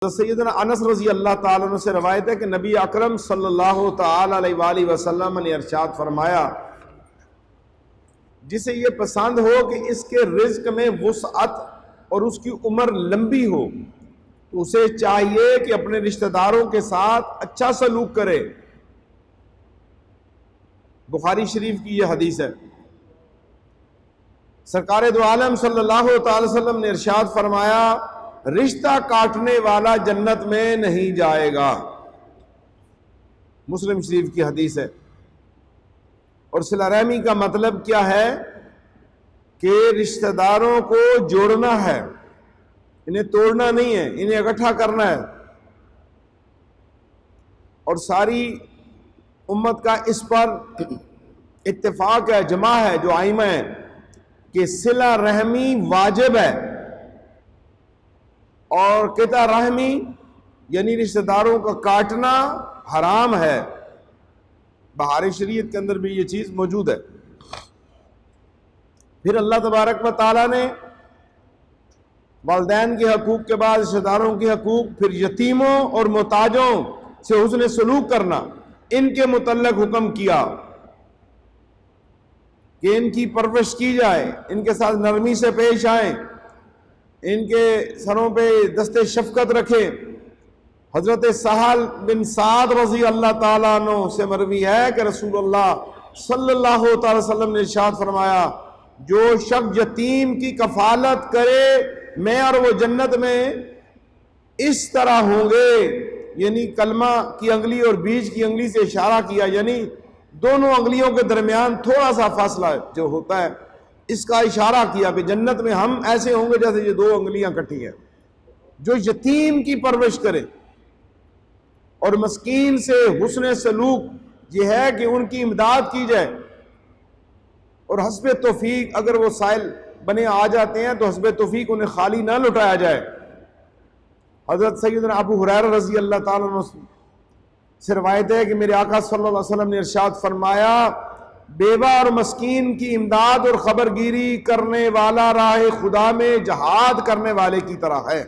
سیدنا انس رضی اللہ تعالیٰ عنہ سے روایت ہے کہ نبی اکرم صلی اللہ تعالیٰ علیہ وآلہ وسلم نے ارشاد فرمایا، جسے یہ پسند ہو کہ اس کے رزق میں وسعت اور اس کی عمر لمبی ہو تو اسے چاہیے کہ اپنے رشتہ داروں کے ساتھ اچھا سلوک کرے۔ بخاری شریف کی یہ حدیث ہے۔ سرکار دو عالم صلی اللہ تعالی وسلم نے ارشاد فرمایا، رشتہ کاٹنے والا جنت میں نہیں جائے گا۔ مسلم شریف کی حدیث ہے۔ اور صلہ رحمی کا مطلب کیا ہے کہ رشتہ داروں کو جوڑنا ہے، انہیں توڑنا نہیں ہے، انہیں اکٹھا کرنا ہے۔ اور ساری امت کا اس پر اتفاق ہے، جمع ہے، جو ائمہ ہیں، کہ صلہ رحمی واجب ہے اور قطع رحمی یعنی رشتہ داروں کا کاٹنا حرام ہے۔ بہار شریعت کے اندر بھی یہ چیز موجود ہے۔ پھر اللہ تبارک و تعالیٰ نے والدین کے حقوق کے بعد رشتہ داروں کے حقوق، پھر یتیموں اور محتاجوں سے حسن سلوک کرنا، ان کے متعلق حکم کیا کہ ان کی پرورش کی جائے، ان کے ساتھ نرمی سے پیش آئیں، ان کے سروں پہ دست شفقت رکھیں۔ حضرت سہل بن سعد رضی اللہ تعالیٰ عنہ سے مروی ہے کہ رسول اللہ صلی اللہ تعالی وسلم نے ارشاد فرمایا، جو شخص یتیم کی کفالت کرے میں اور وہ جنت میں اس طرح ہوں گے، یعنی کلمہ کی انگلی اور بیج کی انگلی سے اشارہ کیا، یعنی دونوں انگلیوں کے درمیان تھوڑا سا فاصلہ جو ہوتا ہے، اس کا اشارہ کیا کہ جنت میں ہم ایسے ہوں گے جیسے یہ دو انگلیاں کٹھی ہیں۔ جو یتیم کی پرورش کرے اور مسکین سے حسن سلوک یہ ہے کہ ان کی امداد کی جائے، اور حسب توفیق اگر وہ سائل بنے آ جاتے ہیں تو حسب توفیق انہیں خالی نہ لٹایا جائے۔ حضرت سیدنا ابو ہریرہ رضی اللہ تعالیٰ عنہ سے روایت ہے کہ میرے آقا صلی اللہ علیہ وسلم نے ارشاد فرمایا، بیوہ اور مسکین کی امداد اور خبرگیری کرنے والا راہ خدا میں جہاد کرنے والے کی طرح ہے۔